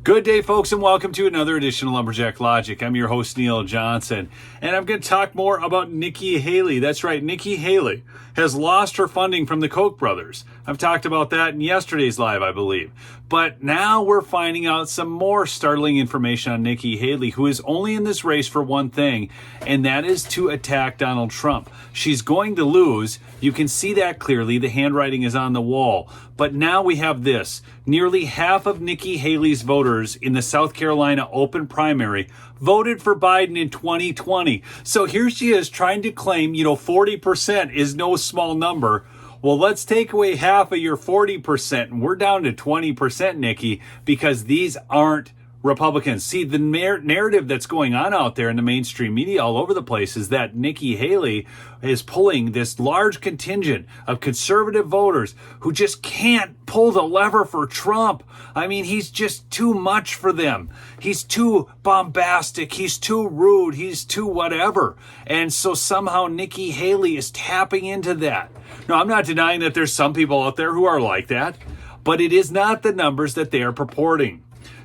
Good day, folks, and welcome to another edition of Lumberjack Logic. I'm your host, Neil Johnson, and I'm going to talk more about Nikki Haley. That's right, Nikki Haley has lost her funding from the Koch brothers. I've talked about that in yesterday's live, I believe. But now we're finding out some more startling information on Nikki Haley, who is only in this race for one thing, and that is to attack Donald Trump. She's going to lose. You can see that clearly. The handwriting is on the wall. But now we have this. Nearly half of Nikki Haley's voters in the South Carolina open primary voted for Biden in 2020. So here she is trying to claim, 40% is no small number. Well, let's take away half of your 40%, and we're down to 20%, Nikki, because these aren't Republicans. See, the narrative that's going on out there in the mainstream media all over the place is that Nikki Haley is pulling this large contingent of conservative voters who just can't pull the lever for Trump. I mean, he's just too much for them. He's too bombastic. He's too rude. He's too whatever. And so somehow Nikki Haley is tapping into that. No, I'm not denying that there's some people out there who are like that, but it is not the numbers that they are purporting.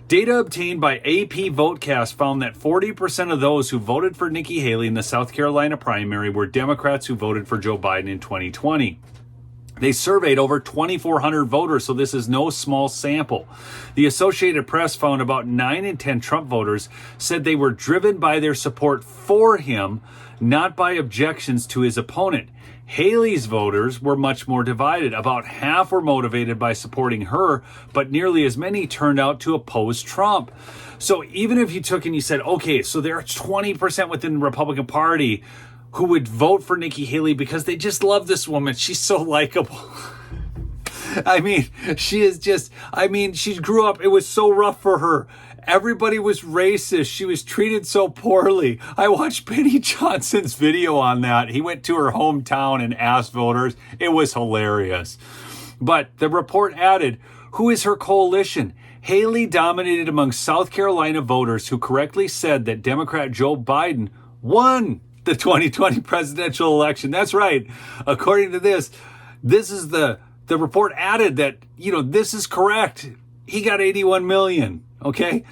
Data obtained by AP Votecast found that 40% of those who voted for Nikki Haley in the South Carolina primary were Democrats who voted for Joe Biden in 2020. They surveyed over 2,400 voters, so this is no small sample. The Associated Press found about 9 in 10 Trump voters said they were driven by their support for him, not by objections to his opponent. Haley's voters were much more divided. About half were motivated by supporting her, but nearly as many turned out to oppose Trump. So even if you took and you said, okay, so there are 20% within the Republican Party who would vote for Nikki Haley because they just love this woman. She's so likable. I mean, she grew up, it was so rough for her. Everybody was racist. She was treated so poorly. I watched Benny Johnson's video on that. He went to her hometown and asked voters. It was hilarious. But the report added, who is her coalition? Haley dominated among South Carolina voters who correctly said that Democrat Joe Biden won the 2020 presidential election. That's right. According to this is the report added that, this is correct. He got 81 million. Okay.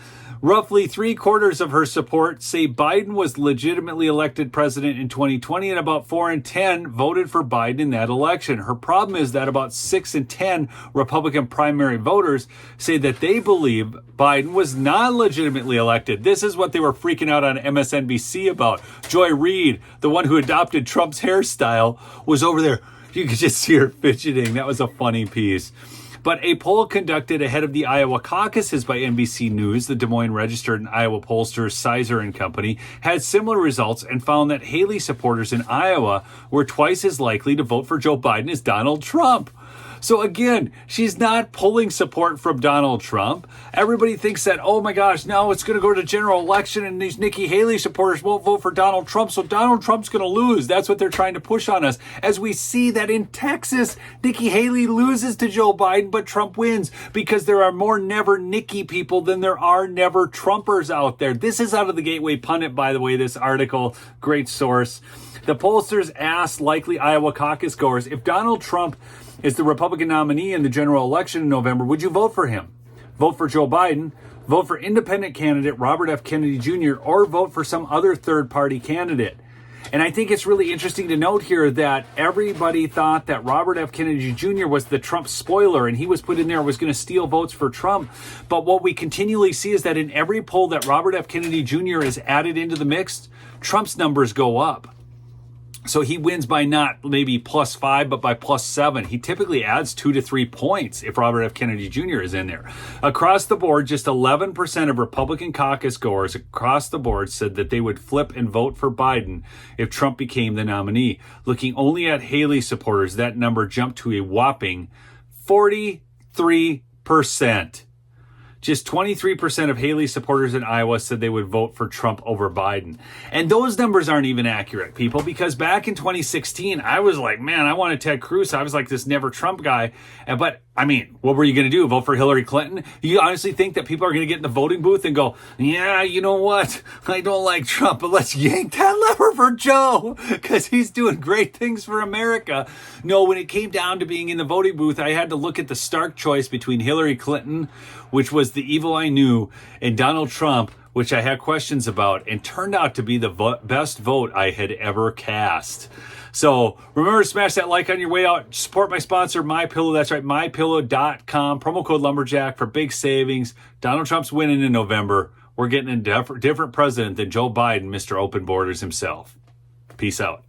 Roughly 3/4 of her support say Biden was legitimately elected president in 2020, and about 4 in 10 voted for Biden in that election. Her problem is that about 6 in 10 Republican primary voters say that they believe Biden was not legitimately elected. This is what they were freaking out on MSNBC about. Joy Reid, the one who adopted Trump's hairstyle, was over there. You could just see her fidgeting. That was a funny piece. But a poll conducted ahead of the Iowa caucuses by NBC News, the Des Moines Register and Iowa pollster Sizer and Company, had similar results and found that Haley supporters in Iowa were twice as likely to vote for Joe Biden as Donald Trump. So again, she's not pulling support from Donald Trump. Everybody thinks that, oh my gosh, now it's going to go to general election and these Nikki Haley supporters won't vote for Donald Trump, so Donald Trump's going to lose. That's what they're trying to push on us. As we see that in Texas, Nikki Haley loses to Joe Biden, but Trump wins because there are more never Nikki people than there are never Trumpers out there. This is out of the Gateway Pundit, by the way, this article, great source. The pollsters asked likely Iowa caucus goers, if Donald Trump is the Republican nominee in the general election in November, would you vote for him? Vote for Joe Biden, vote for independent candidate Robert F. Kennedy Jr., or vote for some other third-party candidate. And I think it's really interesting to note here that everybody thought that Robert F. Kennedy Jr. was the Trump spoiler, and he was put in there, was going to steal votes for Trump. But what we continually see is that in every poll that Robert F. Kennedy Jr. is added into the mix, Trump's numbers go up. So he wins by not maybe +5, but by +7. He typically adds 2 to 3 points if Robert F. Kennedy Jr. is in there. Across the board, just 11% of Republican caucus goers across the board said that they would flip and vote for Biden if Trump became the nominee. Looking only at Haley supporters, that number jumped to a whopping 43%. Just 23% of Haley supporters in Iowa said they would vote for Trump over Biden. And those numbers aren't even accurate, people, because back in 2016, I was like, man, I wanted Ted Cruz. I was like this never Trump guy. But I mean, what were you going to do? Vote for Hillary Clinton? You honestly think that people are going to get in the voting booth and go, yeah, you know what? I don't like Trump, but let's yank that lever for Joe because he's doing great things for America. No, when it came down to being in the voting booth, I had to look at the stark choice between Hillary Clinton, which was the evil I knew, and Donald Trump, which I had questions about, and turned out to be the best vote I had ever cast. So remember to smash that like on your way out. Support my sponsor, MyPillow. That's right, MyPillow.com. Promo code Lumberjack for big savings. Donald Trump's winning in November. We're getting a different president than Joe Biden, Mr. Open Borders himself. Peace out.